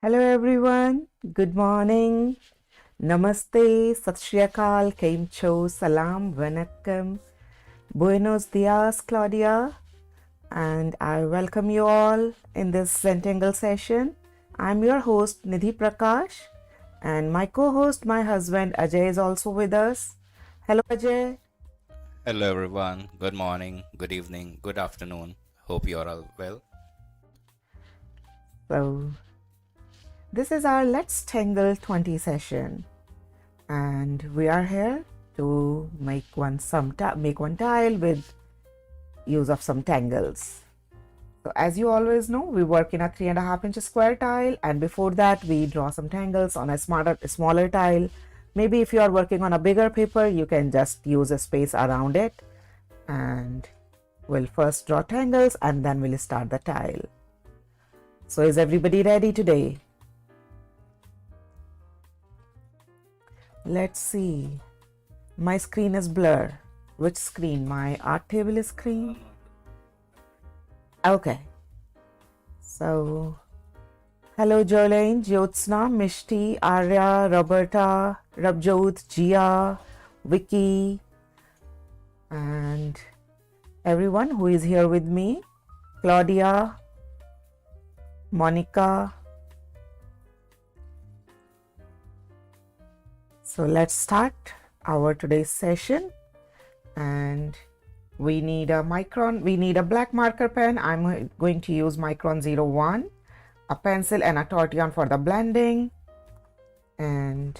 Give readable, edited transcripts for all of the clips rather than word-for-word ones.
Hello everyone, good morning, namaste, sat shri akal, kaim cho, salam, vanakkam, buenos dias, Claudia, and I welcome you all in this Zentangle session. I'm your host, Nidhi Prakash, and my co-host, my husband Ajay is also with us. Hello Ajay. Hello, everyone. Good morning, good evening, good afternoon. Hope you are all well. So, this is our Let's Tangle 20 session, and we are here to make one tile with use of some tangles. So as you always know, we work in a 3.5 inch square tile, and before that we draw some tangles on a smaller tile. Maybe if you are working on a bigger paper, you can just use a space around it, and we'll first draw tangles and then we'll start the tile. So is everybody ready today? Let's see. My screen is blur. Which screen? My art table screen? Okay. So hello Jolene, Jyotsna, Mishti, Arya, Roberta, Rabjot, Jia, Vicky, and everyone who is here with me. Claudia, Monica. So let's start our today's session, and we need a black marker pen. I'm going to use Micron 01, a pencil and a tortillon for the blending. And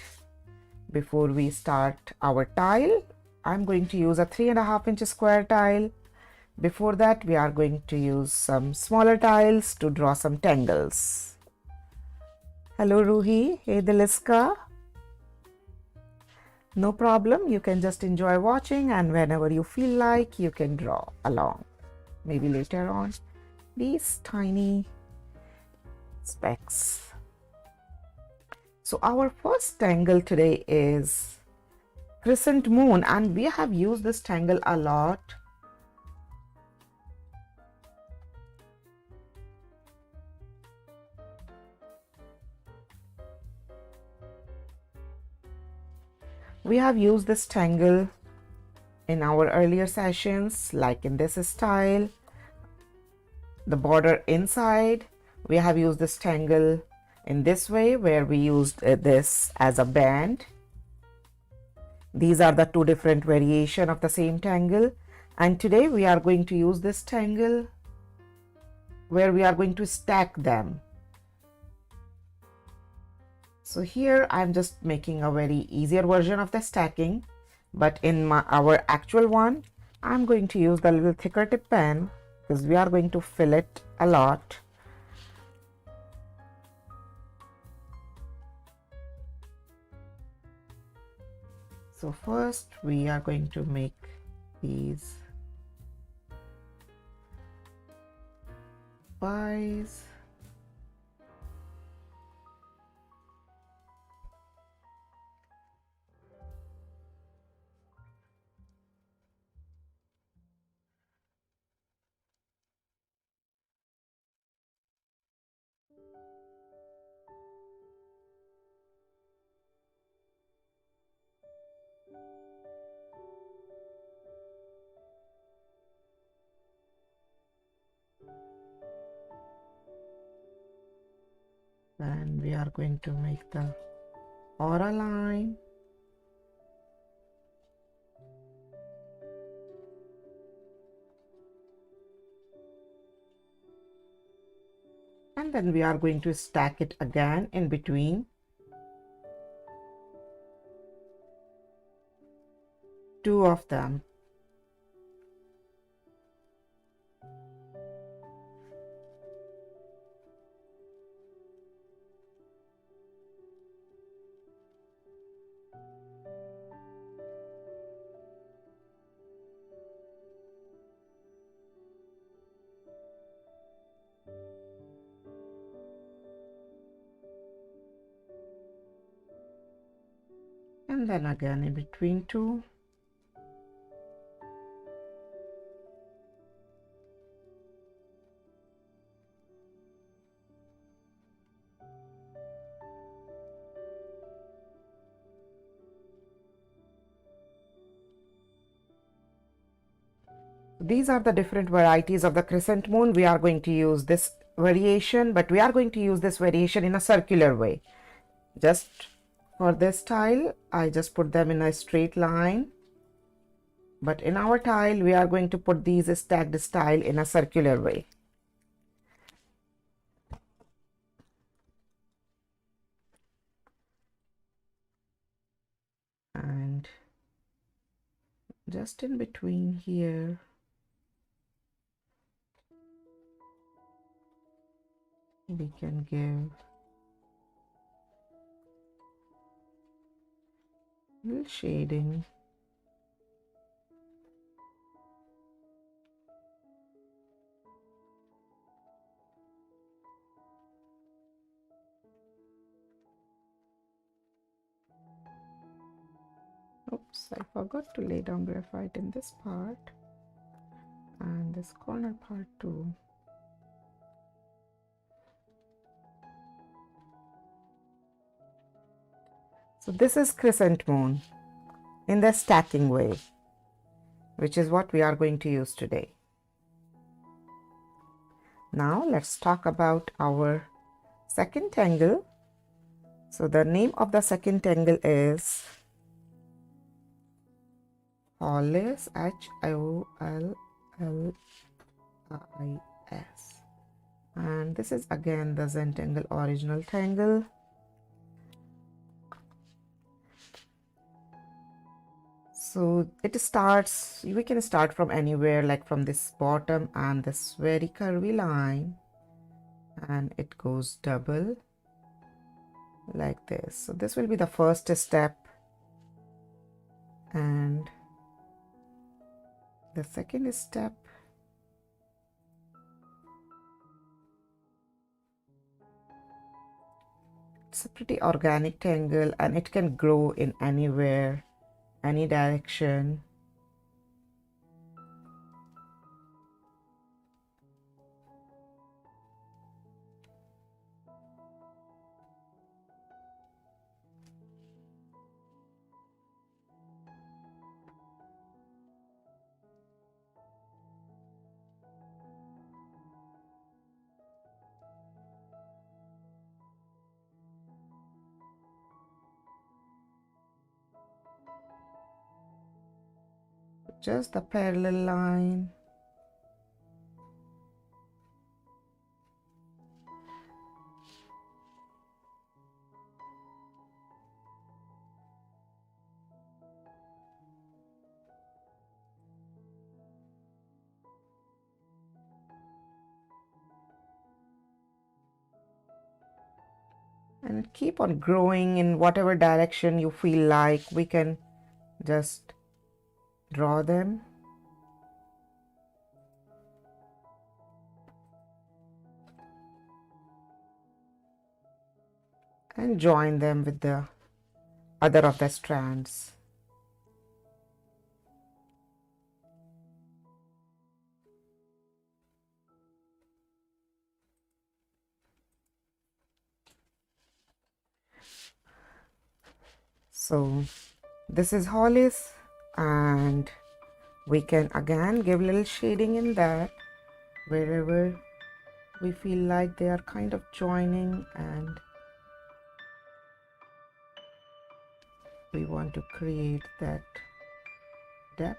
before we start our tile, I'm going to use a 3.5 inch square tile. Before that, we are going to use some smaller tiles to draw some tangles. Hello Ruhi, hey Deliska. No problem, you can just enjoy watching, and whenever you feel like, you can draw along. Maybe later on. These tiny specks. So our first tangle today is crescent moon, and we have used this tangle a lot. We have used this tangle in our earlier sessions, like in this style, the border inside. We have used this tangle in this way, where we used this as a band. These are the two different variations of the same tangle, and today we are going to use this tangle where we are going to stack them. So here I'm just making a very easier version of the stacking, but in our actual one, I'm going to use the little thicker tip pen because we are going to fill it a lot. So first we are going to make these pies. Then we are going to make the aura line. And then we are going to stack it again in between two of them. And then again in between two. These are the different varieties of the crescent moon. We are going to use this variation, but we are going to use this variation in a circular way. Just for this tile, I just put them in a straight line. But in our tile, we are going to put these stacked style in a circular way. And just in between here, we can give a little shading. Oops, I forgot to lay down graphite in this part and this corner part too. So this is crescent moon in the stacking way, which is what we are going to use today. Now let's talk about our second tangle. So the name of the second tangle is Hollis, Hollis, and this is again the Zentangle original tangle. So it starts, we can start from anywhere, like from this bottom and this very curvy line, and it goes double like this. So this will be the first step, and the second step it's a pretty organic tangle and it can grow in anywhere, any direction. Just the parallel line. And keep on growing in whatever direction you feel like. We can just draw them. And join them with the other of the strands. So this is Hollis, and we can again give a little shading in that wherever we feel like they are kind of joining and we want to create that depth.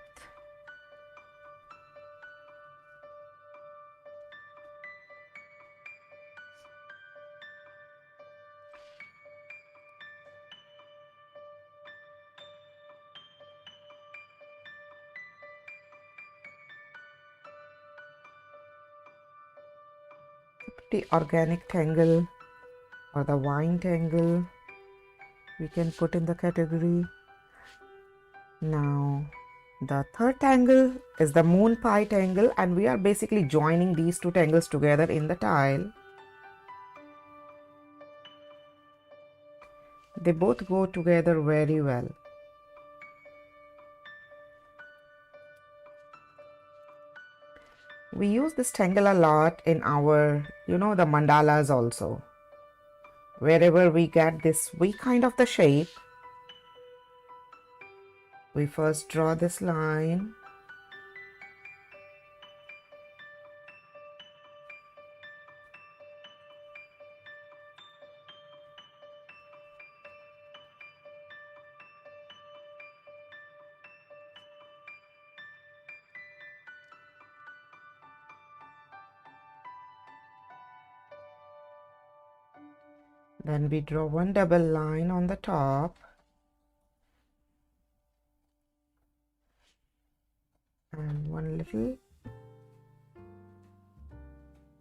The organic tangle or the vine tangle we can put in the category. Now the third tangle is the moon pie tangle, and we are basically joining these two tangles together in the tile. They both go together very well. We use this tangle a lot in our, the mandalas also. Wherever we get this V kind of the shape, we first draw this line Then we draw one double line on the top and one little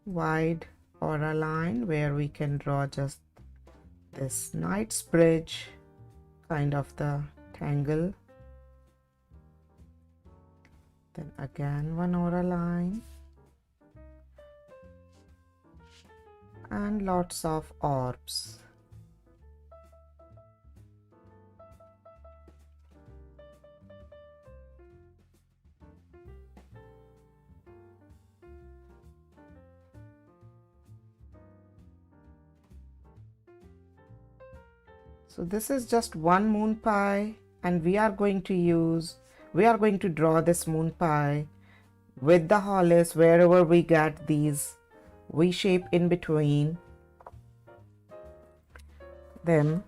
wide aura line where we can draw just this knight's bridge, kind of the tangle. Then again one aura line and lots of orbs. So this is just one moon pie, and we are going to draw this moon pie with the hollis wherever we get these V shape in between them.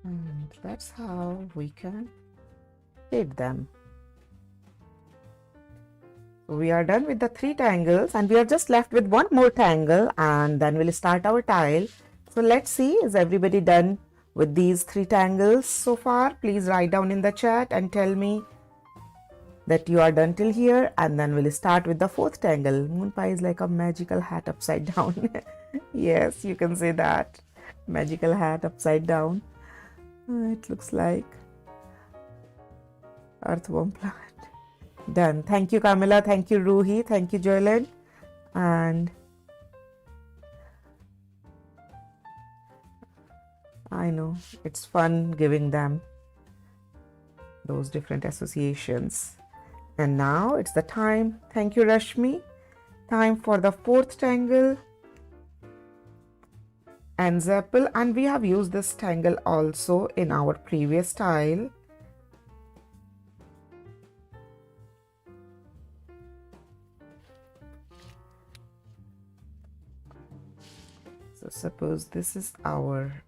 And that's how we can shape them. So we are done with the 3 tangles and we are just left with one more tangle, and then we'll start our tile. So let's see, is everybody done with these 3 tangles so far? Please write down in the chat and tell me that you are done till here, and then we'll start with the 4th tangle. Moon pie is like a magical hat upside down. Yes, you can say that. Magical hat upside down. It looks like earthworm plant. Done. Thank you, Kamila. Thank you, Ruhi. Thank you, Joylyn. And I know it's fun giving them those different associations. And now it's the time. Thank you, Rashmi. Time for the 4th tangle and Zeppel. And we have used this tangle also in our previous tile. So suppose this is our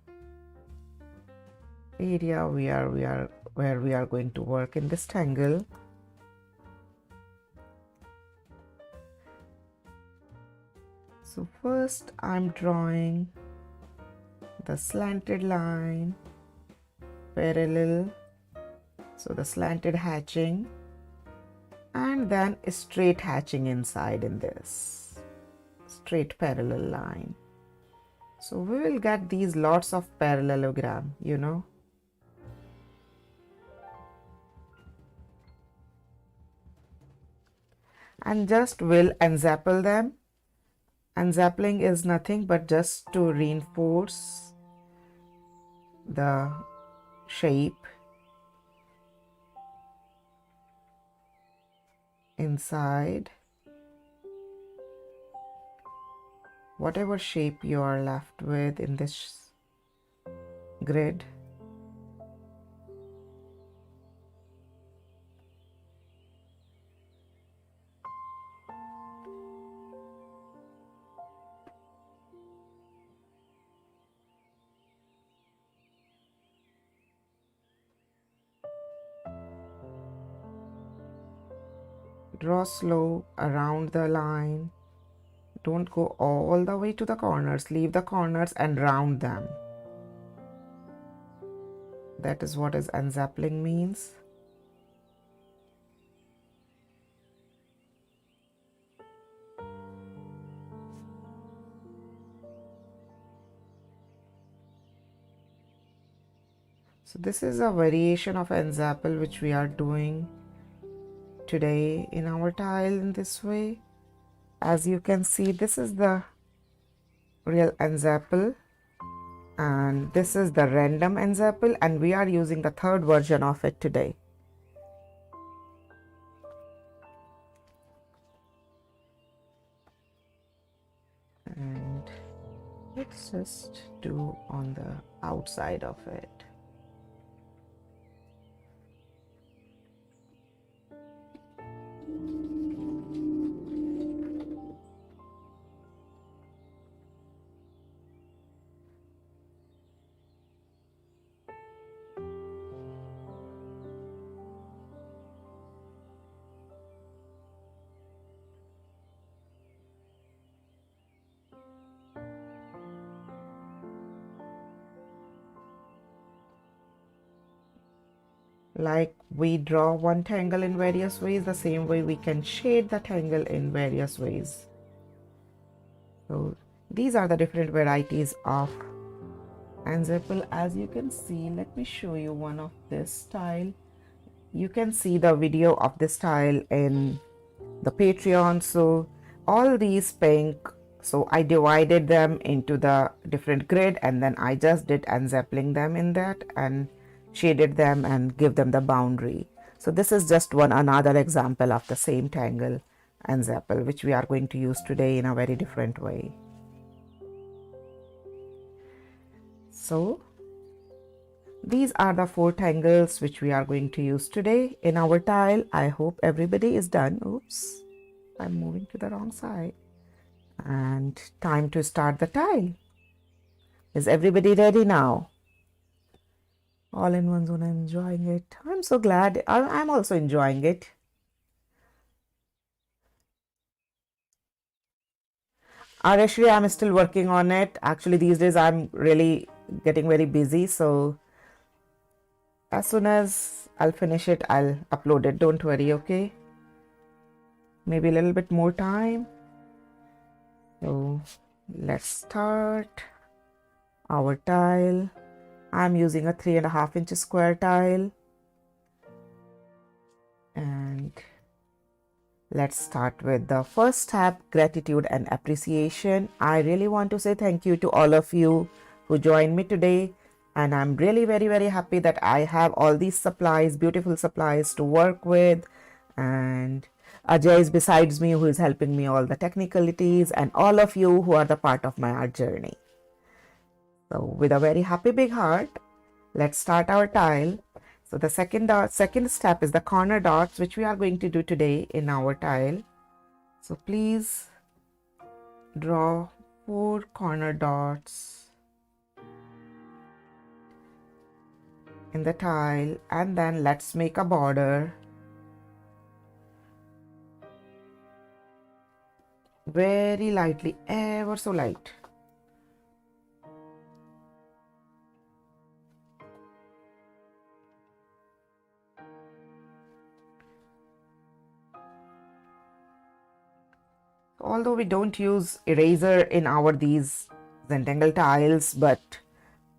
area where we are going to work in this tangle. So first I'm drawing the slanted line parallel, so the slanted hatching, and then a straight hatching inside in this straight parallel line. So we will get these lots of parallelogram, you know. And just will enzappel them. Enzappling is nothing but just to reinforce the shape inside whatever shape you are left with in this grid. Draw slow around the line. Don't go all the way to the corners. Leave the corners and round them. That is what is enzappling means. So this is a variation of enzappel which we are doing today in our tile in this way. As you can see, this is the real enzappel and this is the random enzappel, and we are using the 3rd version of it today. And let's just do on the outside of it. Like we draw one tangle in various ways, the same way we can shade the tangle in various ways. So these are the different varieties of Tipple. As you can see, let me show you one of this style. You can see the video of this style in the Patreon. So all these pink, so I divided them into the different grid, and then I just did enzeppling them in that and shaded them and give them the boundary. So this is just one another example of the same tangle and zeppel, which we are going to use today in a very different way. So these are the 4 tangles which we are going to use today in our tile. I hope everybody is done. Oops, I'm moving to the wrong side. And time to start the tile. Is everybody ready now? All in one zone. I'm enjoying it. I'm so glad. I'm also enjoying it. Actually, I'm still working on it. Actually, these days I'm really getting very busy. So as soon as I'll finish it, I'll upload it. Don't worry, okay? Maybe a little bit more time. So let's start our tile. I'm using a 3.5 inch square tile. And let's start with the first step, gratitude and appreciation. I really want to say thank you to all of you who joined me today. And I'm really very happy that I have all these supplies, beautiful supplies to work with. And Ajay is besides me, who is helping me all the technicalities, and all of you who are the part of my art journey. So with a very happy big heart, let's start our tile. So the second step is the corner dots, which we are going to do today in our tile. So please draw 4 corner dots in the tile, and then let's make a border. Very lightly, ever so light. Although we don't use eraser in our these Zentangle tiles, but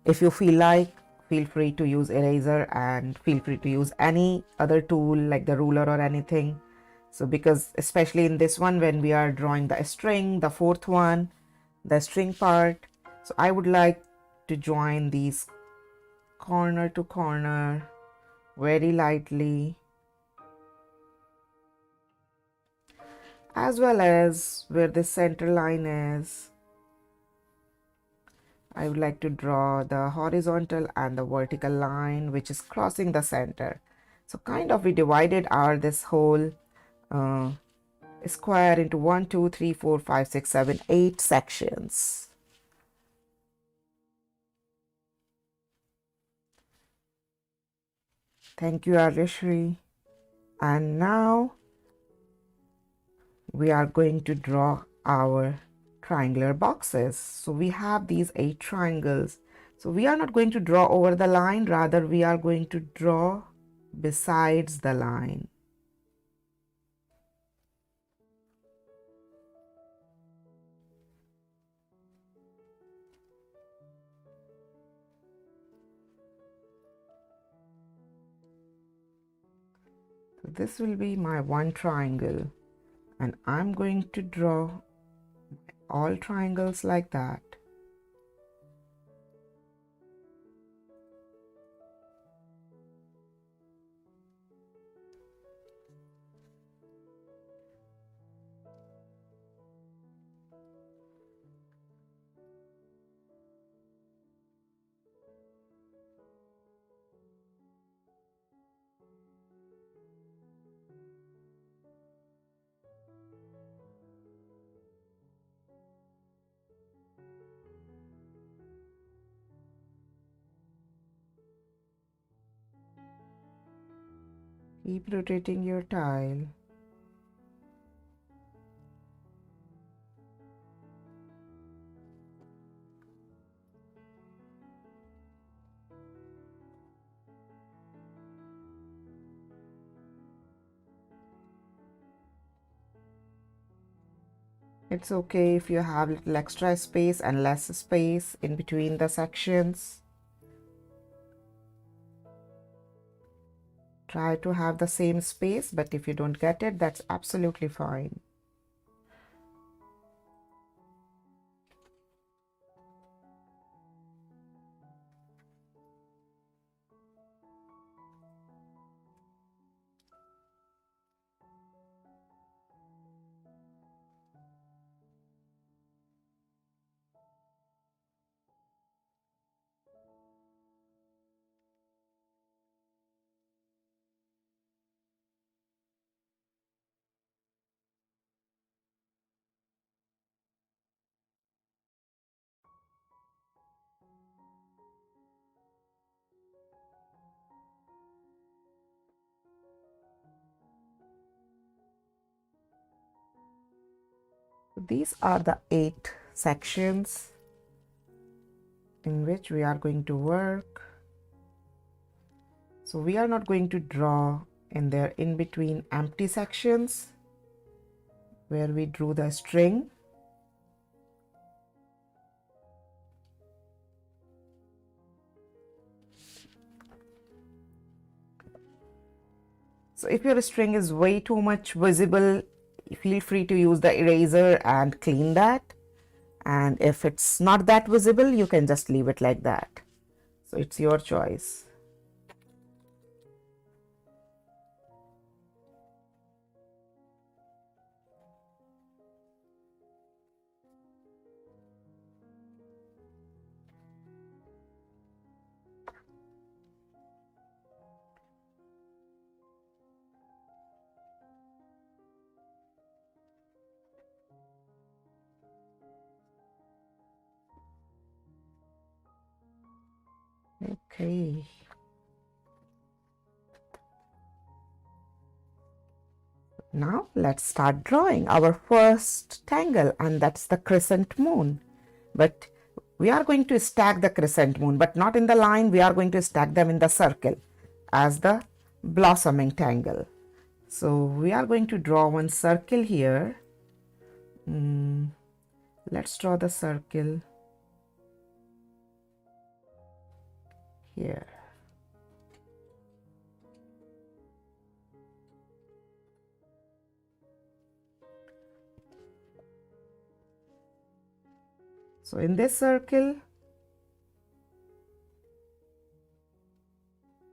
if you feel like, feel free to use eraser, and feel free to use any other tool like the ruler or anything. So because especially in this one, when we are drawing the string, the 4th one, the string part, so I would like to join these corner to corner very lightly, as well as where the center line is. I would like to draw the horizontal and the vertical line which is crossing the center. So kind of we divided our this whole square into 1, 2, 3, 4, 5, 6, 7, 8 sections. Thank you, Arishri. And now we are going to draw our triangular boxes. So we have these 8 triangles. So we are not going to draw over the line, rather we are going to draw besides the line. So this will be my one triangle, and I'm going to draw all triangles like that. Keep rotating your tile. It's okay if you have little extra space and less space in between the sections. Try to have the same space, but if you don't get it, that's absolutely fine. These are the 8 sections in which we are going to work. So we are not going to draw in there in between empty sections where we drew the string. So if your string is way too much visible, feel free to use the eraser and clean that. And if it's not that visible, you can just leave it like that. So it's your choice. Okay. Now let's start drawing our first tangle, and that's the crescent moon. But we are going to stack the crescent moon, but not in the line. We are going to stack them in the circle as the blossoming tangle. So we are going to draw one circle here. Let's draw the circle here. So in this circle,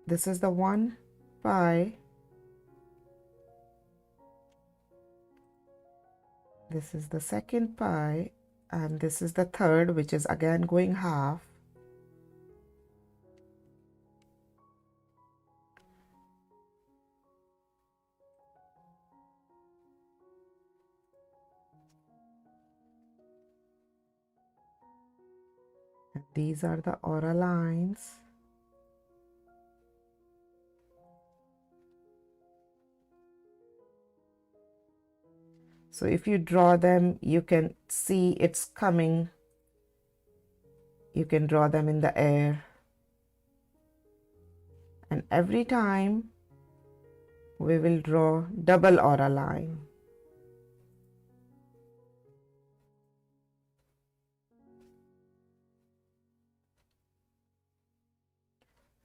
this is the one pie, this is the second pie, and this is the third, which is again going half. And these are the aura lines. So if you draw them, you can see it's coming. You can draw them in the air. And every time we will draw double aura line.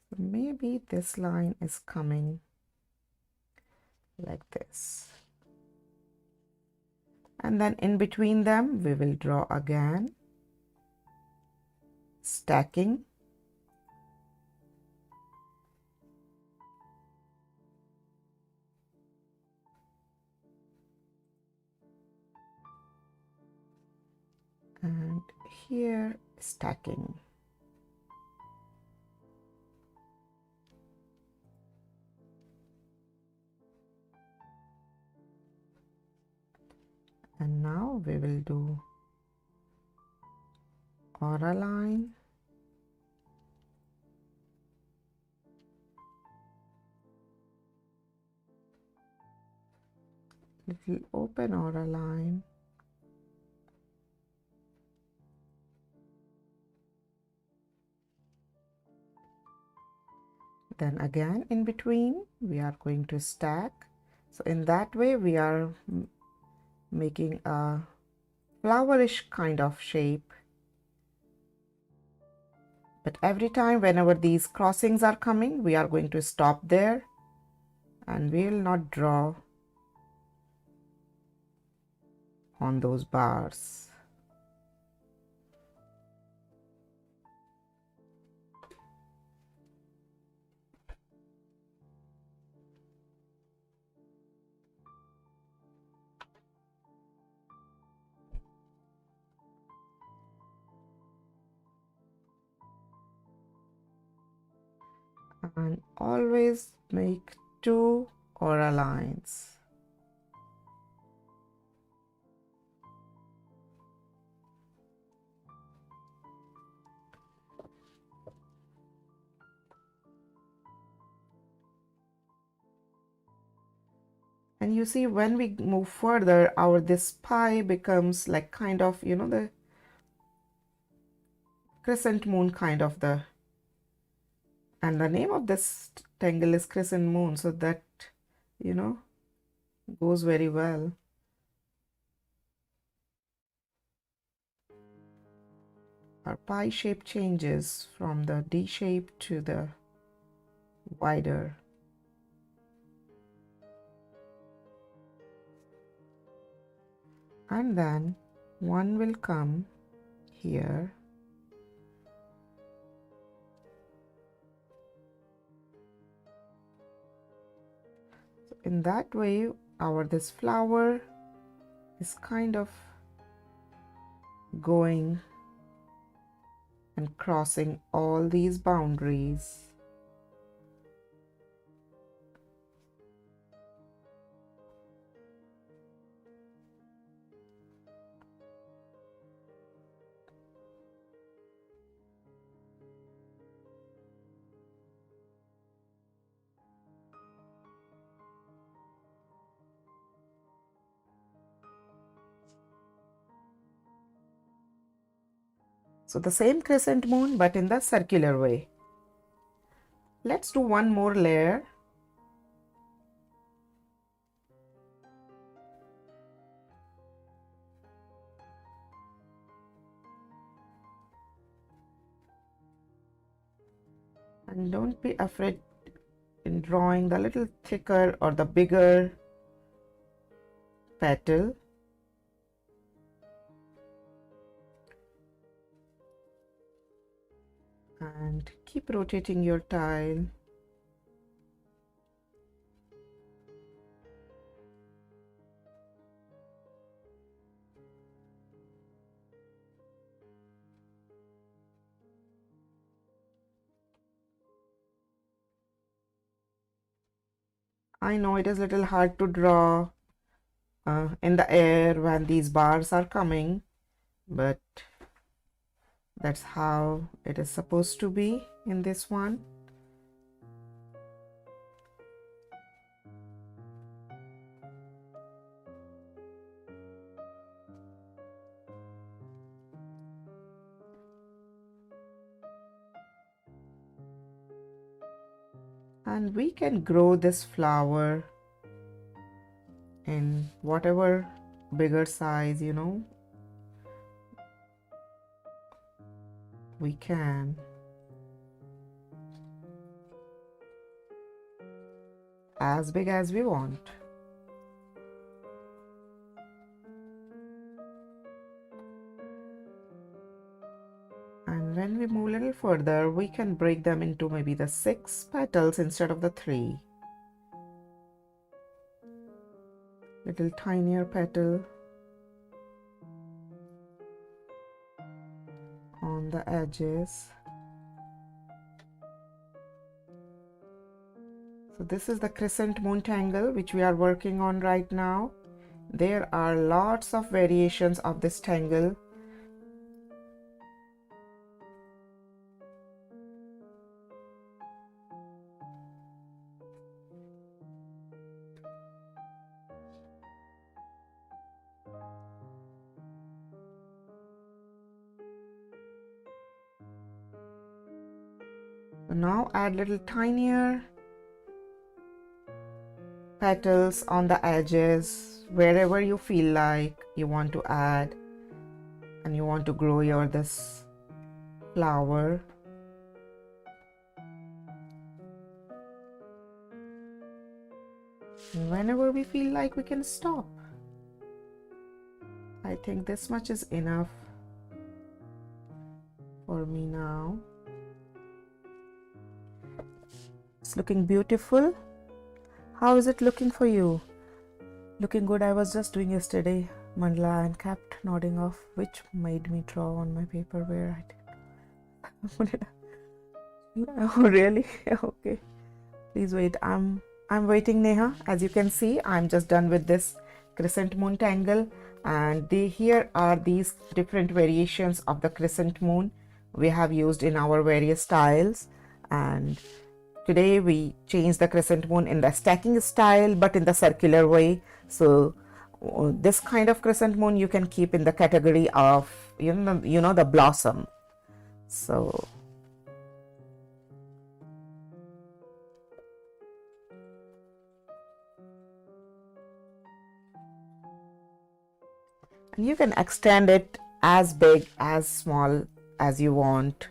So maybe this line is coming like this. And then in between them, we will draw again, stacking. And here, stacking. And now we will do aura line, little open aura line. Then again in between we are going to stack. So in that way we are making a flowerish kind of shape. But every time whenever these crossings are coming, we are going to stop there and we will not draw on those bars. And always make 2 aura lines. And you see, when we move further, our this pie becomes like kind of, you know, the crescent moon kind of and the name of this tangle is crescent moon, so that, you know, goes very well. Our pie shape changes from the D shape to the wider. And then one will come here. So in that way, this flower is kind of going and crossing all these boundaries. So the same crescent moon, but in the circular way. Let's do one more layer. And don't be afraid in drawing the little thicker or the bigger petal. And keep rotating your tile. I know it is a little hard to draw in the air when these bars are coming, but that's how it is supposed to be in this one. And we can grow this flower in whatever bigger size, you know, we can. As big as we want. And when we move a little further, we can break them into maybe the 6 petals instead of the 3. Little tinier petal on the edges. So this is the crescent moon tangle which we are working on right now. There are lots of variations of this tangle. So now add little tinier petals on the edges, wherever you feel like you want to add and you want to grow your this flower. And whenever we feel like we can stop. I think this much is enough for me now. It's looking beautiful. How is it looking for you? Looking good. I was just doing yesterday mandala and kept nodding off, which made me draw on my paper where I did. Oh really? Okay. Please wait. I'm waiting, Neha. As you can see, I'm just done with this crescent moon tangle, and here are these different variations of the crescent moon we have used in our various styles. And today we changed the crescent moon in the stacking style, but in the circular way. So this kind of crescent moon you can keep in the category of the blossom. So you can extend it as big as small as you want.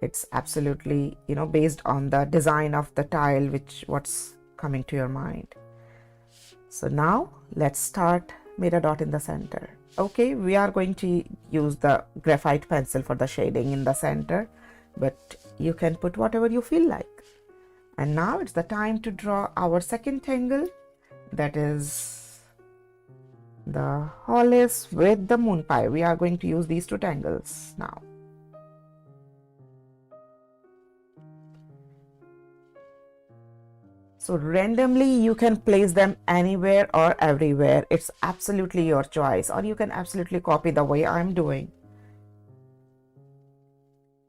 It's absolutely based on the design of the tile, what's coming to your mind. So now let's start. Made a dot in the center. Okay, we are going to use the graphite pencil for the shading in the center, but you can put whatever you feel like. And now it's the time to draw our second tangle, that is the hollis with the moon pie. We are going to use these two tangles now. So randomly you can place them anywhere or everywhere. It's absolutely your choice, or you can absolutely copy the way I'm doing.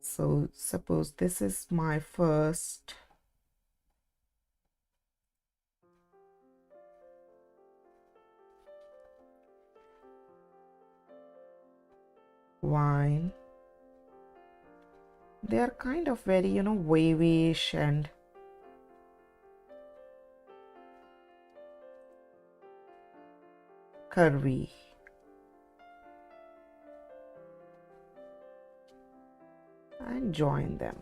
So suppose this is my first vine. They are kind of very wavyish and curvy. And join them.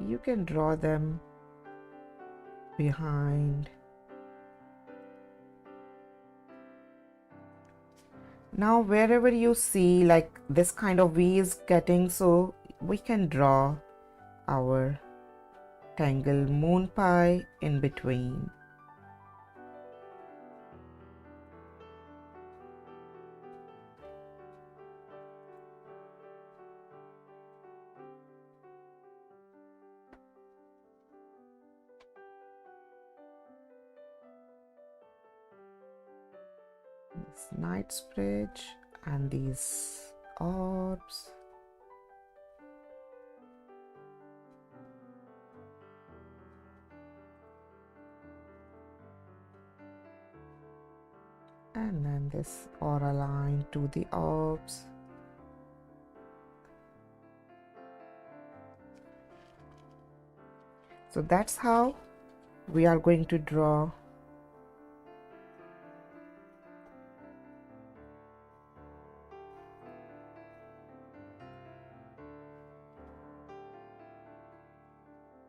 You can draw them behind. Now wherever you see like this kind of V is getting, so we can draw our tangle moon pie in between. This Knightsbridge and these orbs. And then this aura line to the orbs. So that's how we are going to draw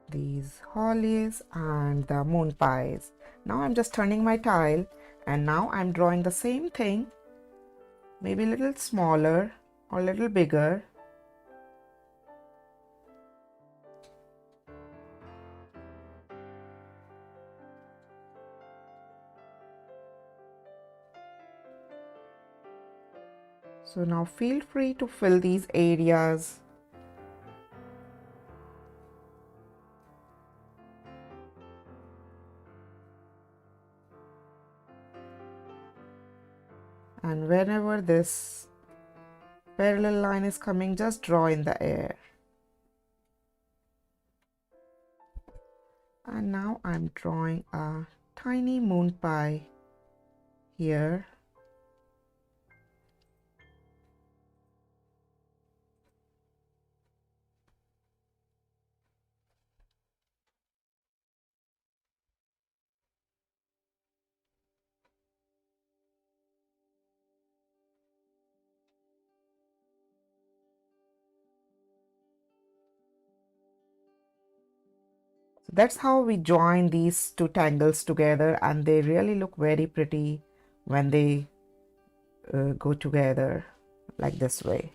these hollies and the moon pies. Now I'm just turning my tile, and now I'm drawing the same thing, maybe a little smaller or a little bigger. So now feel free to fill these areas. And whenever this parallel line is coming, just draw in the air. And now I'm drawing a tiny moon pie here. So that's how we join these two tangles together, and they really look very pretty when they go together like this way.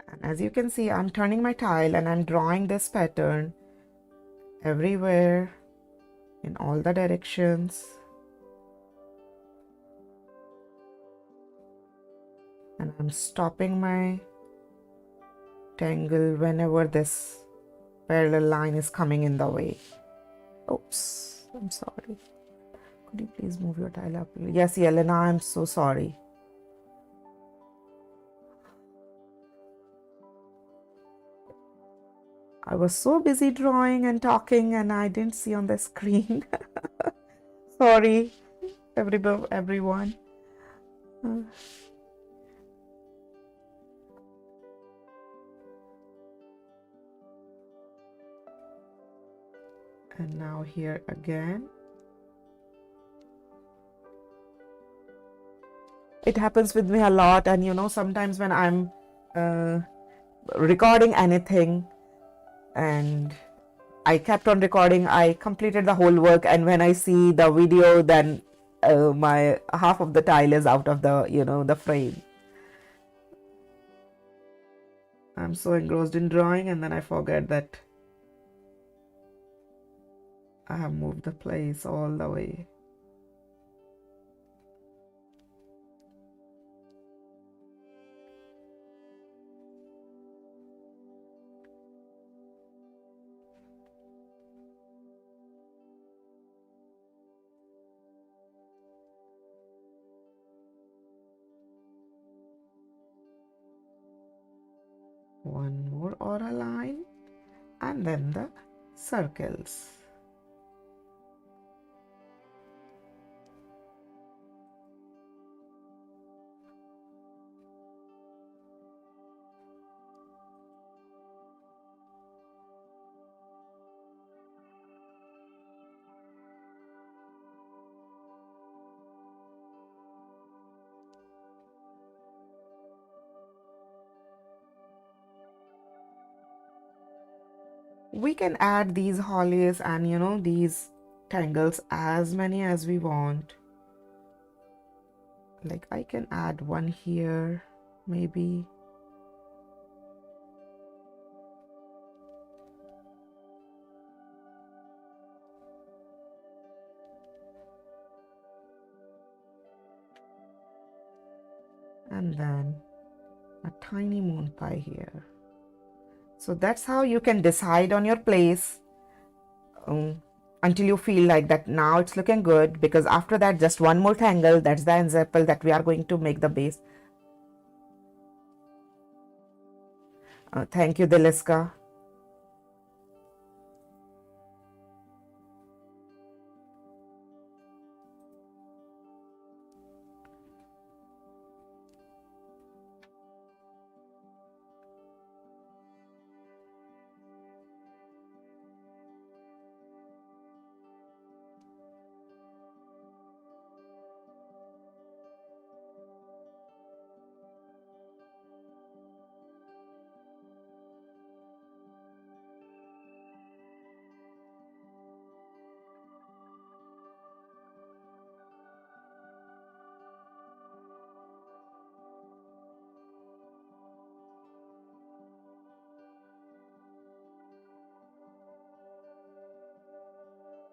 And as you can see, I'm turning my tile and I'm drawing this pattern everywhere in all the directions. And I'm stopping my tangle whenever this parallel line is coming in the way. Oops, I'm sorry. Could you please move your tile up? Yes, Yelena, I'm so sorry. I was so busy drawing and talking and I didn't see on the screen. Sorry, everyone. Uh, And now here again. It happens with me a lot, and you know, sometimes when I'm recording anything and I kept on recording, I completed the whole work, and when I see the video, then my half of the tile is out of the, you know, the frame. I'm so engrossed in drawing, and then I forget that I have moved the place all the way. One more aura line, and then the circles. We can add these hollies and, you know, these tangles as many as we want. Like I can add one here, maybe. And then a tiny moon pie here. So that's how you can decide on your place until you feel like that now it's looking good, because after that just one more tangle, that's the example that we are going to make the base. Thank you, Deliska.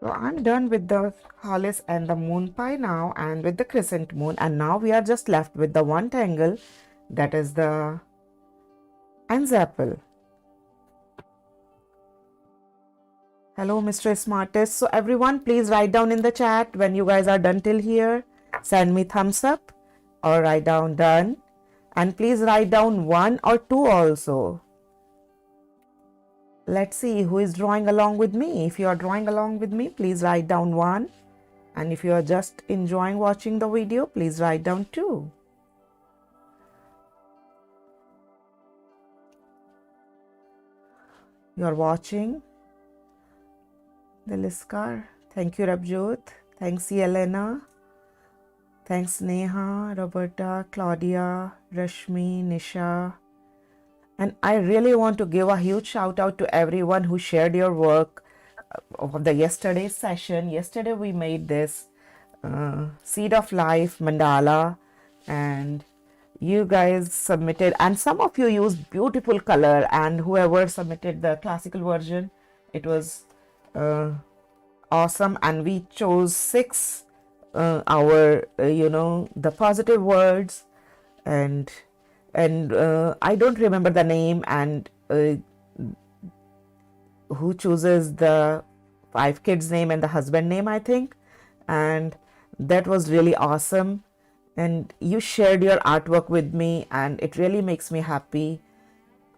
So I'm done with the Hollis and the moon pie now, and with the crescent moon, and now we are just left with the one tangle, that is the ensample. Hello, Mr. Smartest. So everyone, please write down in the chat when you guys are done till here. Send me thumbs up or write down done. And please write down 1 or 2 also. Let's see who is drawing along with me. If you are drawing along with me, please write down 1. And if you are just enjoying watching the video, please write down 2. You are watching the Liskar. Thank you, Rabjot. Thanks, Yelena. Thanks, Neha, Roberta, Claudia, Rashmi, Nisha. And I really want to give a huge shout out to everyone who shared your work of the yesterday's session. Yesterday we made this Seed of Life mandala, and you guys submitted, and some of you used beautiful color, and whoever submitted the classical version, it was awesome. And we chose 6 the positive words, and I don't remember the name, and who chooses the 5 kids name and the husband name, I think. And that was really awesome, and you shared your artwork with me, and it really makes me happy.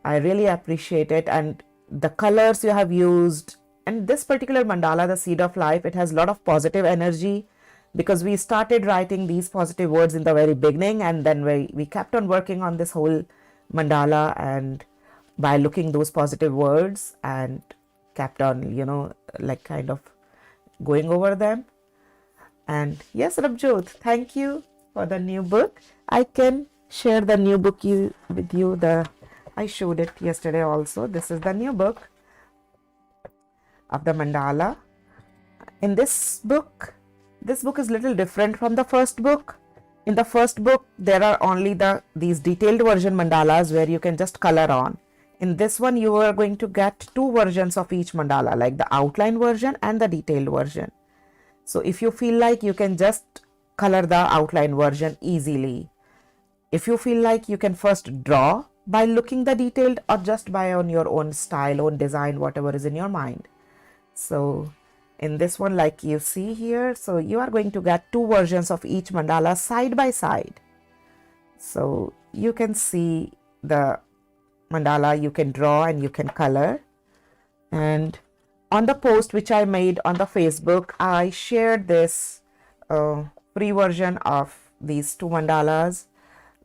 I really appreciate it. And the colors you have used, and this particular mandala, the Seed of Life, it has a lot of positive energy, because we started writing these positive words in the very beginning, and then we kept on working on this whole mandala, and by looking those positive words, and kept on like kind of going over them. And yes, Rabjot, thank you for the new book. I can share the new book with you. I showed it yesterday also. This is the new book of the mandala. In this book is a little different from the first book. In the first book, there are only these detailed version mandalas where you can just color on. In this one, you are going to get 2 versions of each mandala, like the outline version and the detailed version. So if you feel like, you can just color the outline version easily. If you feel like, you can first draw by looking the detailed, or just by on your own style, own design, whatever is in your mind. So in this one, like you see here, so you are going to get 2 versions of each mandala side by side. So you can see the mandala, you can draw and you can color. And on the post which I made on the Facebook, I shared this free version of these 2 mandalas,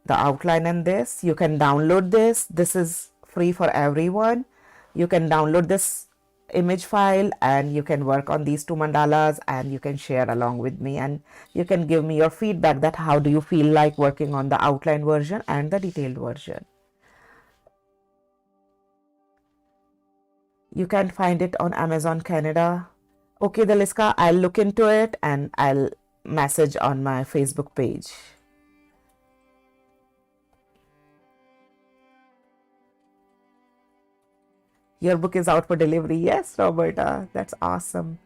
the outline and this. You can download this. This is free for everyone. You can download this image file, and you can work on these 2 mandalas, and you can share along with me, and you can give me your feedback that how do you feel like working on the outline version and the detailed version. You can find it on Amazon Canada. Okay, Deliska, I'll look into it and I'll message on my Facebook page. Your book is out for delivery. Yes, Roberta, that's awesome.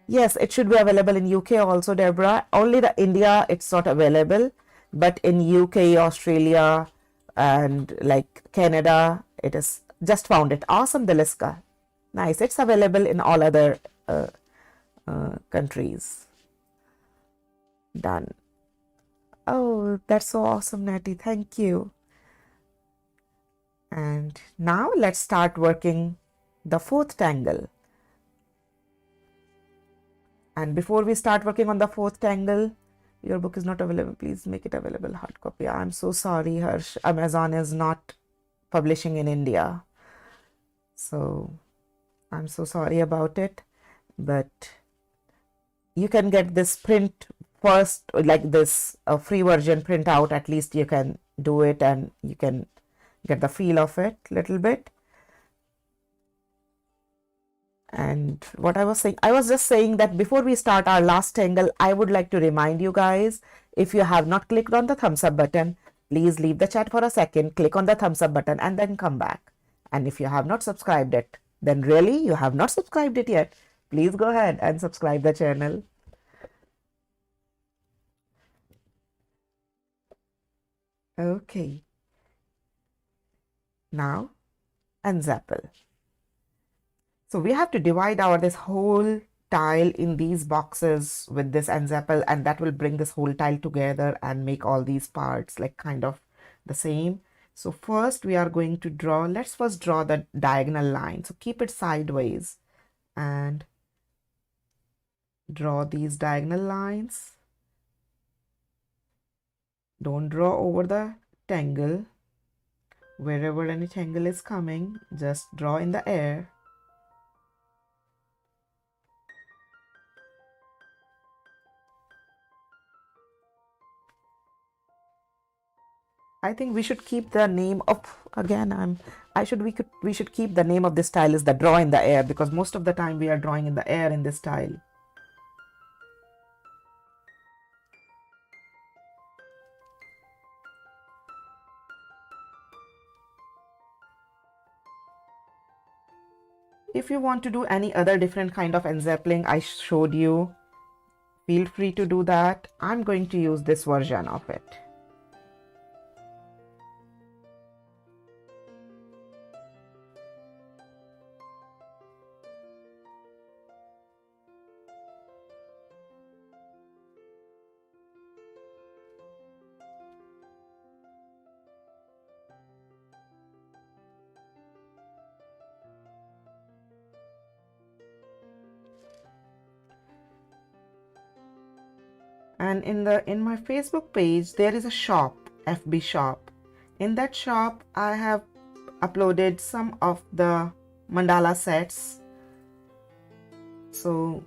Yes, it should be available in UK also, Deborah. Only the India, it's not available. But in UK, Australia, and like Canada, it is just found it. Awesome, Deliska. Nice. It's available in all other countries. Done. Oh, that's so awesome, Natty. Thank you. And now let's start working the 4th tangle. And before we start working on the 4th tangle, your book is not available. Please make it available hard copy. I'm so sorry, Harsh. Amazon is not publishing in India. So I'm so sorry about it. But you can get this print first, like this free version print out. At least you can do it, and you can get the feel of it a little bit. And what I was saying, I was just saying that before we start our last tangle, I would like to remind you guys, if you have not clicked on the thumbs up button, please leave the chat for a second, click on the thumbs up button, and then come back. And if you have not subscribed it, then really you have not subscribed it yet, please go ahead and subscribe the channel. Okay, now ensample. So we have to divide our this whole tile in these boxes with this ensample, and that will bring this whole tile together and make all these parts like kind of the same. So first we are going to draw, let's first draw the diagonal line. So keep it sideways and draw these diagonal lines. Don't draw over the tangle. Wherever any tangle is coming, just draw in the air. I think we should keep the name of, again, we should keep the name of this style is the draw in the air, because most of the time we are drawing in the air in this style. If you want to do any other different kind of ensambling I showed you, feel free to do that. I'm going to use this version of it. And in my Facebook page there is a shop, FB shop. In that shop I have uploaded some of the mandala sets, so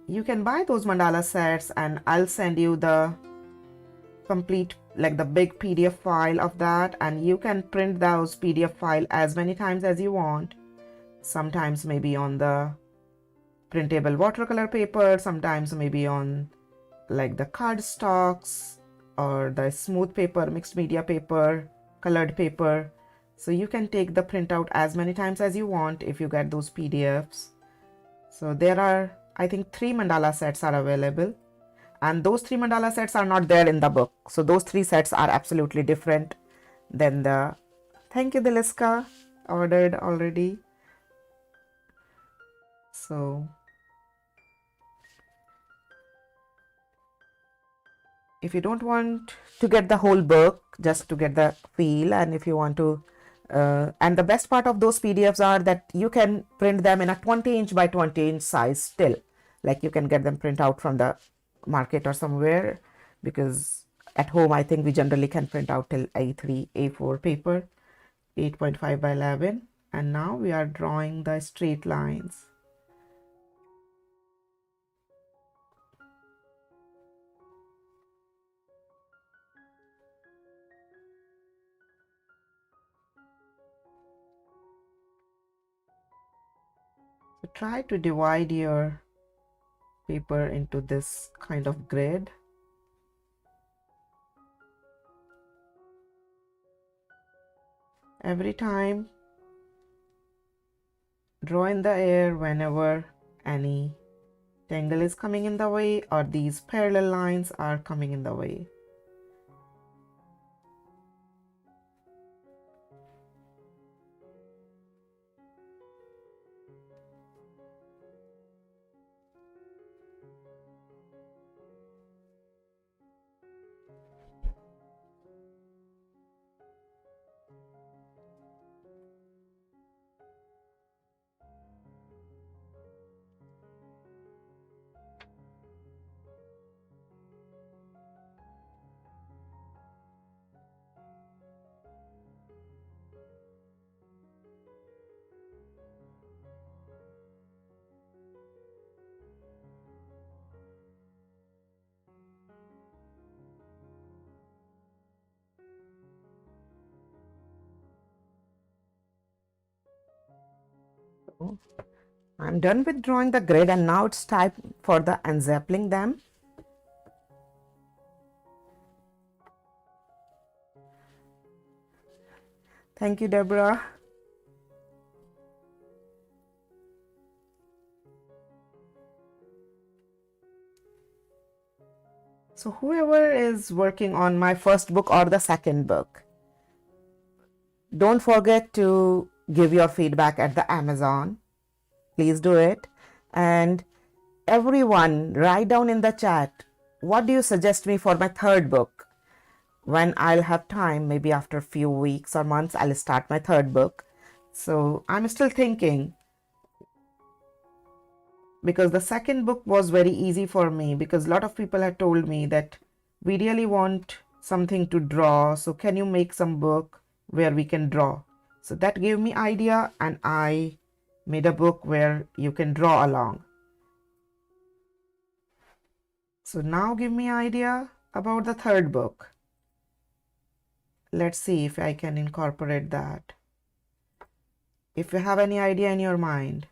you can buy those mandala sets and I'll send you the complete, like the big PDF file of that, and you can print those PDF file as many times as you want. Sometimes maybe on the printable watercolor paper, sometimes maybe on like the cardstocks or the smooth paper, mixed media paper, colored paper. So you can take the printout as many times as you want if you get those PDFs. So there are, I think, 3 mandala sets are available, and those 3 mandala sets are not there in the book. So those 3 sets are absolutely different than the, thank you Diliska, ordered already. So if you don't want to get the whole book, just to get the feel, and if you want to, and the best part of those PDFs are that you can print them in a 20-inch by 20-inch size still. Like you can get them print out from the market or somewhere, because at home I think we generally can print out till A3, A4 paper, 8.5 by 11. And now we are drawing the straight lines. So try to divide your paper into this kind of grid. Every time draw in the air whenever any tangle is coming in the way or these parallel lines are coming in the way. So I'm done with drawing the grid, and now it's time for the ensambling them. Thank you, Deborah. So whoever is working on my first book or the second book, don't forget to give your feedback at the Amazon. Please do it. And everyone, write down in the chat, what do you suggest me for my third book? When I'll have time, maybe after a few weeks or months, I'll start my third book. So I'm still thinking, because the second book was very easy for me, because a lot of people had told me that we really want something to draw, so can you make some book where we can draw? So that gave me idea, and I made a book where you can draw along. So now give me idea about the third book. Let's see if I can incorporate that. If you have any idea in your mind.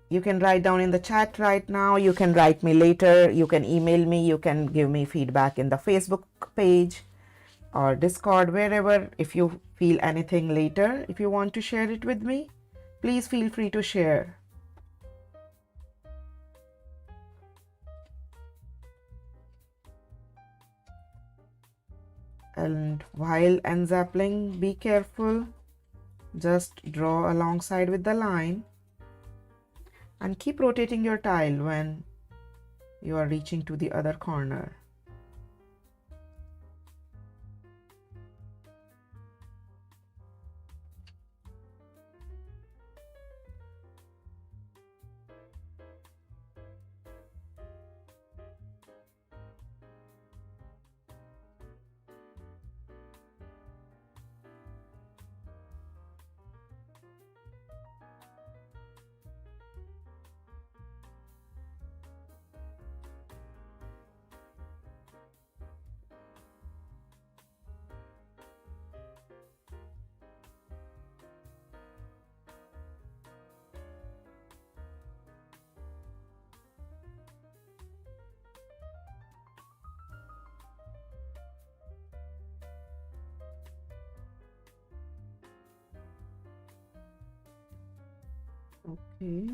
You can write down in the chat right now. You can write me later. You can email me. You can give me feedback in the Facebook page or Discord, wherever. If you feel anything later, if you want to share it with me, please feel free to share. And while unzapping, be careful. Just draw alongside with the line and keep rotating your tile when you are reaching to the other corner. Okay.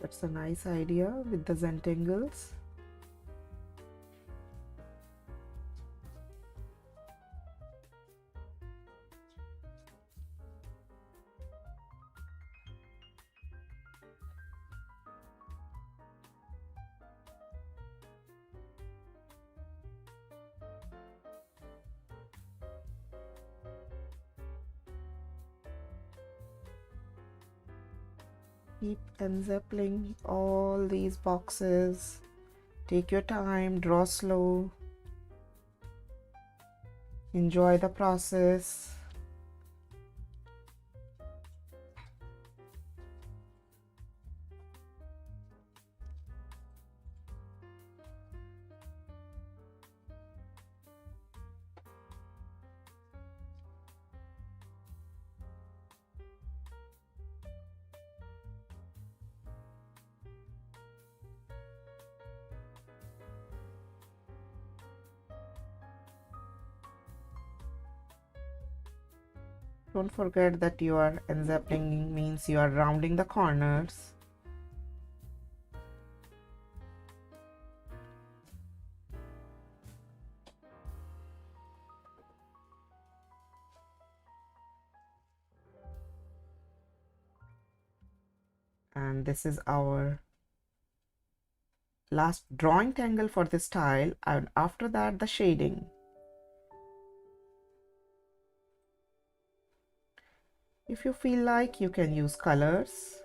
That's a nice idea with the Zentangles. Keep unzipping all these boxes. Take your time, draw slow. Enjoy the process. Don't forget that you are unzipping means you are rounding the corners. And this is our last drawing tangle for this tile, and after that the shading. If you feel like, you can use colors.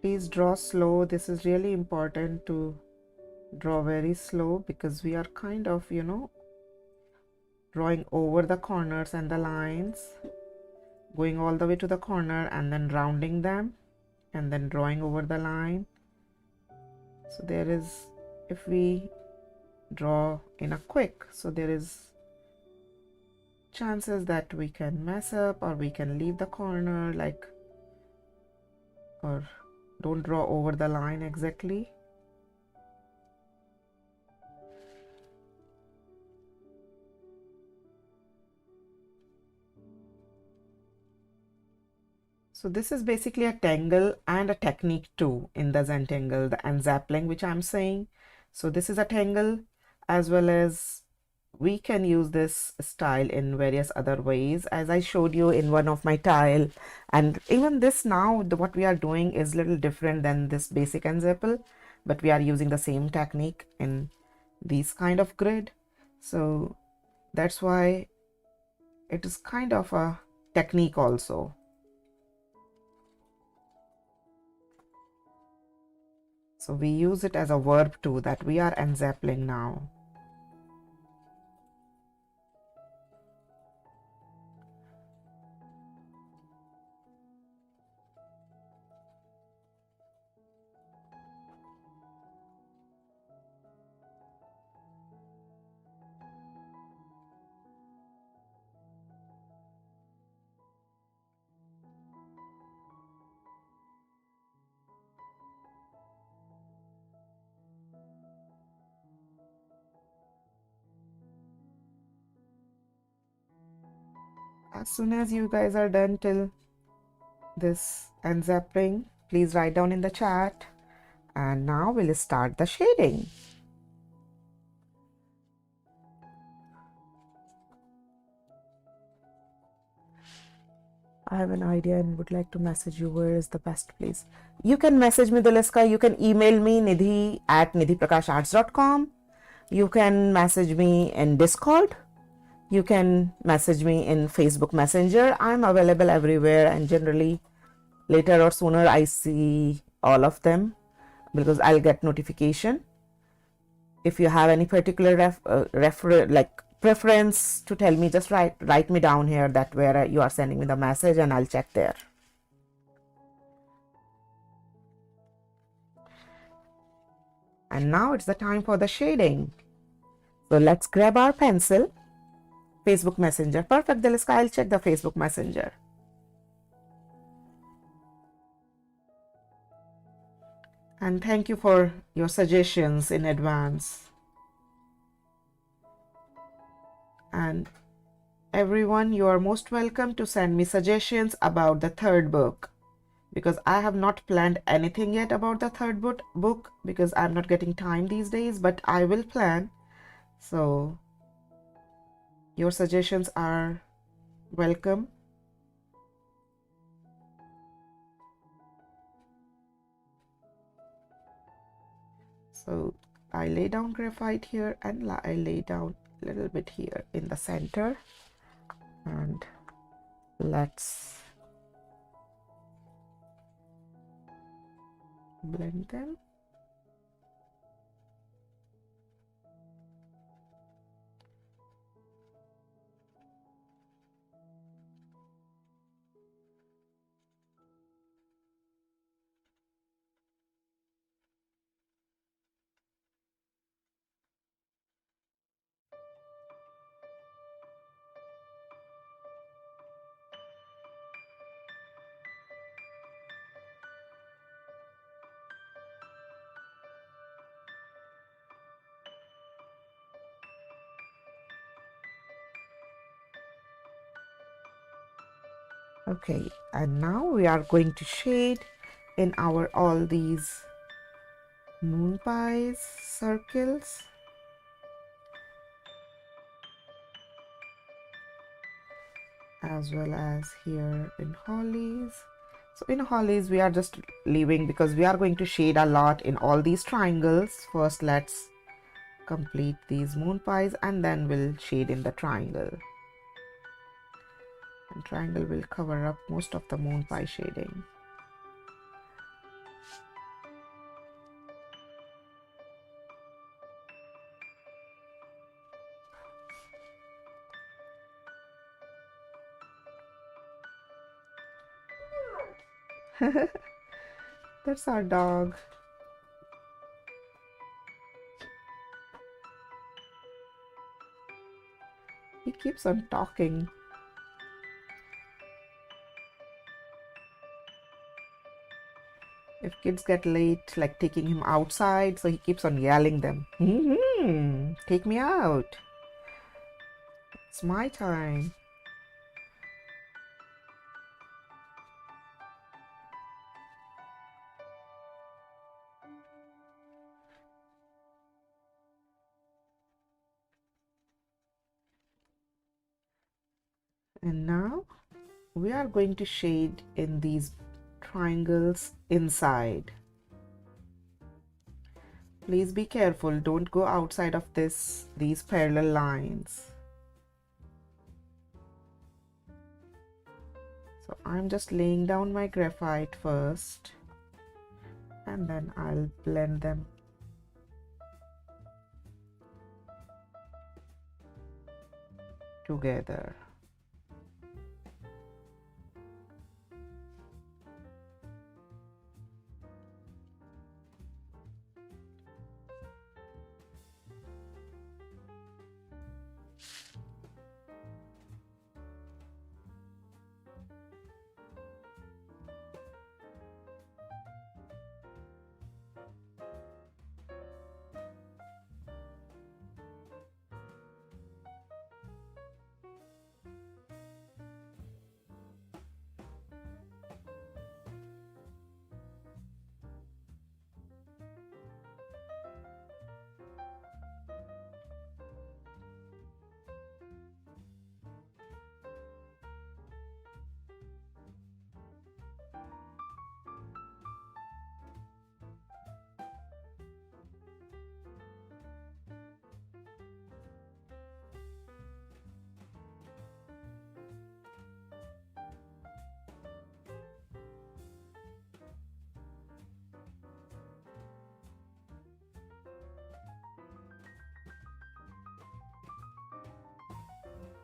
Please draw slow. This is really important to draw very slow because we are kind of, drawing over the corners and the lines, going all the way to the corner and then rounding them and then drawing over the line. So there is, if we draw in a quick, so there is chances that we can mess up, or we can leave the corner like, or don't draw over the line exactly. So this is basically a tangle and a technique too in the Zentangle, the unzappling which I'm saying. So this is a tangle, as well as we can use this style in various other ways, as I showed you in one of my tile. And even this now, what we are doing is little different than this basic unzapple, but we are using the same technique in these kind of grid. So that's why it is kind of a technique also. So we use it as a verb too, that we are unzappling now. As soon as you guys are done till this unzapping, please write down in the chat. And now we'll start the shading. I have an idea and would like to message you. Where is the best place? You can message me, Daliska. You can email me, Nidhi at nidhiprakasharts.com. You can message me in Discord. You can message me in Facebook Messenger. I'm available everywhere, and generally later or sooner I see all of them because I'll get notification. If you have any particular preference to tell me, just write me down here that where you are sending me the message, and I'll check there. And now it's the time for the shading. So let's grab our pencil. Facebook Messenger. Perfect, Daliska. I'll check the Facebook Messenger. And thank you for your suggestions in advance. And everyone, you are most welcome to send me suggestions about the third book, because I have not planned anything yet about the third book because I'm not getting time these days, but I will plan. So your suggestions are welcome. So I lay down graphite here, and I lay down a little bit here in the center, and let's blend them. Okay, and now we are going to shade in our all these moon pies circles. As well as here in hollies. So in hollies we are just leaving because we are going to shade a lot in all these triangles. First let's complete these moon pies, and then we'll shade in the triangle. And triangle will cover up most of the moon pie shading. That's our dog. He keeps on talking. If kids get late, like taking him outside, so he keeps on yelling them. Take me out. It's my time. And now we are going to shade in these triangles inside. Please be careful, don't go outside of these parallel lines. So I'm just laying down my graphite first, and then I'll blend them together.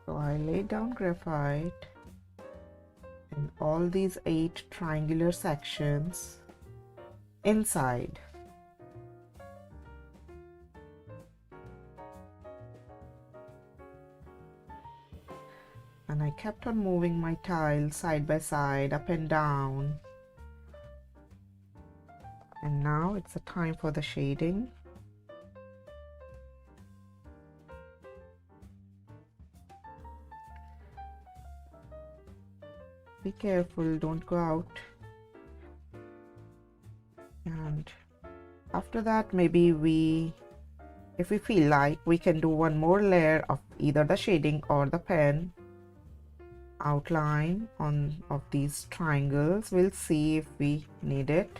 So I lay down graphite in all these 8 triangular sections inside. And I kept on moving my tile side by side, up and down. And now it's the time for the shading. Be careful, don't go out. And after that, maybe if we feel like, we can do one more layer of either the shading or the pen outline of these triangles. We'll see if we need it.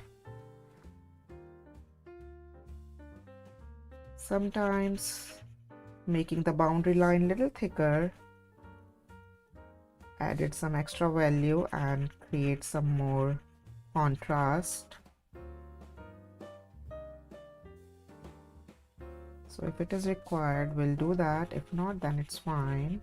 Sometimes making the boundary line a little thicker added some extra value and create some more contrast. So if it is required, we'll do that. If not, then it's fine.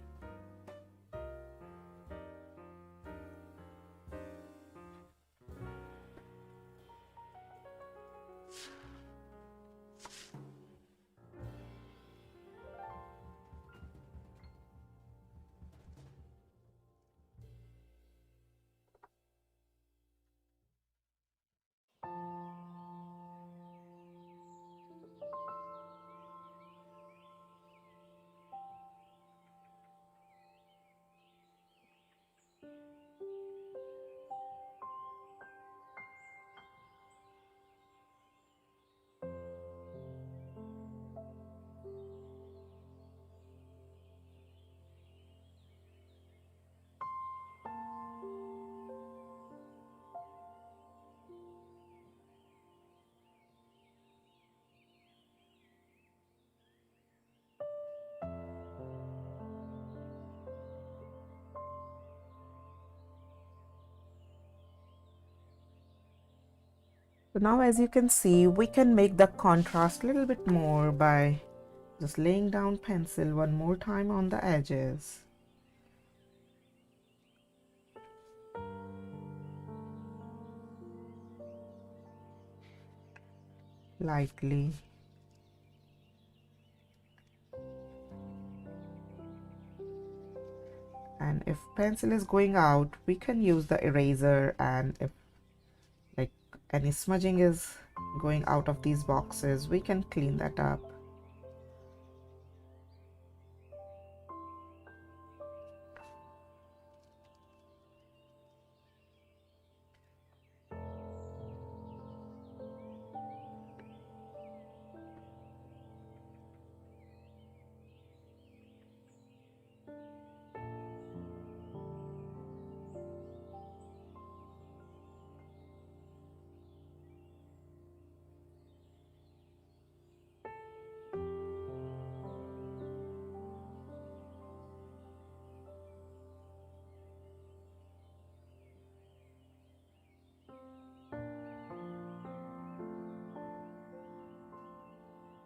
So now, as you can see, we can make the contrast a little bit more by just laying down pencil one more time on the edges. lightly. And if pencil is going out, we can use the eraser, and if like any smudging is going out of these boxes, we can clean that up.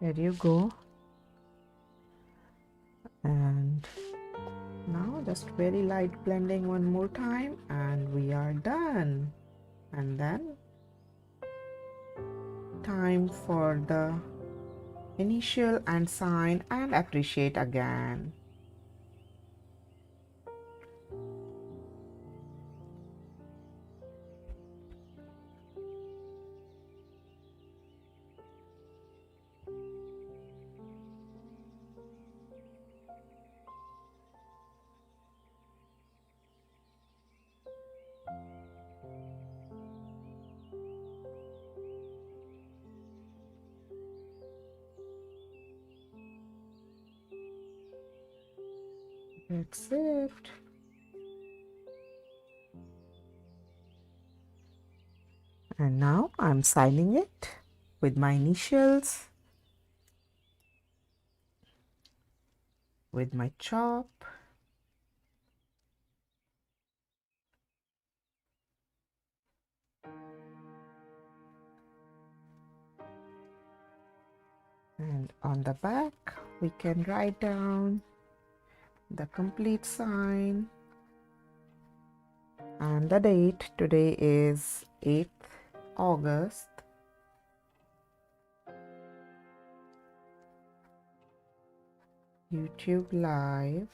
There you go. And now just very light blending one more time, and we are done. And then time for the initial and sign and appreciate again. That's it. And now I'm signing it with my initials, with my chalk. And on the back, we can write down the complete sign and the date. Today is 8th August. YouTube Live,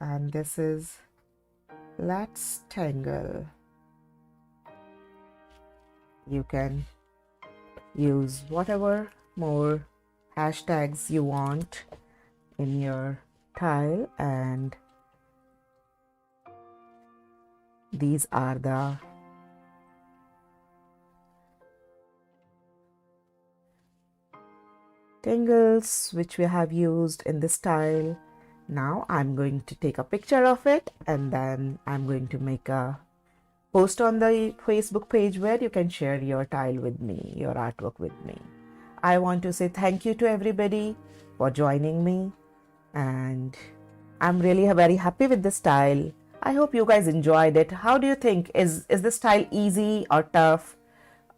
and this is Let's Tangle. You can use whatever more hashtags you want in your tile, and these are the tangles which we have used in this tile. Now I'm going to take a picture of it, and then I'm going to make a post on the Facebook page where you can share your tile with me, your artwork with me. I want to say thank you to everybody for joining me, and I'm really very happy with this tile. I hope you guys enjoyed it. How do you think? Is this style easy or tough?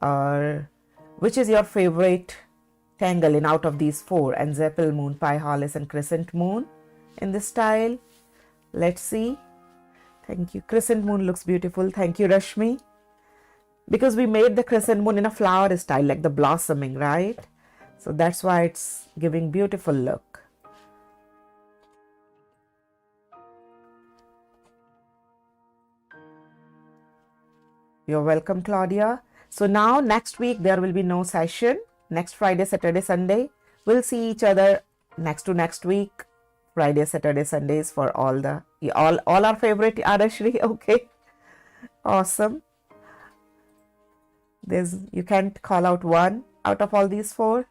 Or which is your favorite tangle in out of these four? And Zeppel, Moon Pie, Hollis, and Crescent Moon in this style? Let's see. Thank you. Crescent Moon looks beautiful. Thank you, Rashmi. Because we made the Crescent Moon in a flower style, like the blossoming, right? So that's why it's giving beautiful look. You're welcome, Claudia. So now next week there will be no session. Next Friday, Saturday, Sunday. We'll see each other next to next week. Friday, Saturday, Sundays for all our favorite Adashri. Okay. Awesome. You can't call out one out of all these four.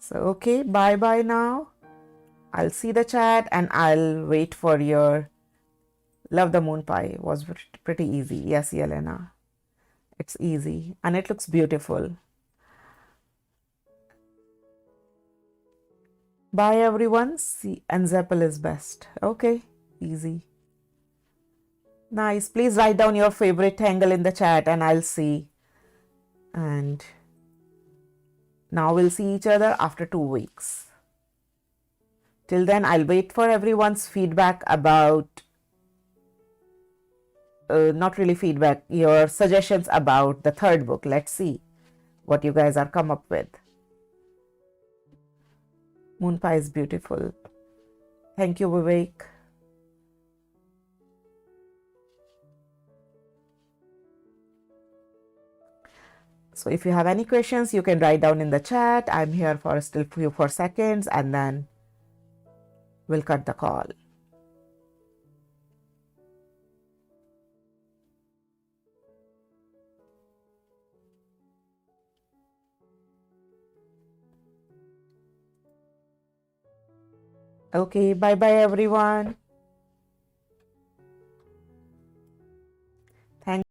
So okay, bye now. I'll see the chat and I'll wait for your Love the Moon Pie. Was pretty easy. Yes, Yelena. It's easy and it looks beautiful. Bye everyone. See, and Zeppel is best. Okay, easy. Nice. Please write down your favorite tangle in the chat and I'll see. And now we'll see each other after 2 weeks. Till then, I'll wait for everyone's feedback about not really feedback, your suggestions about the third book. Let's see what you guys are come up with. Moon pie is beautiful. Thank you, Vivek. So if you have any questions, you can write down in the chat. I'm here for still few for seconds, and then we'll cut the call. Okay, bye bye everyone.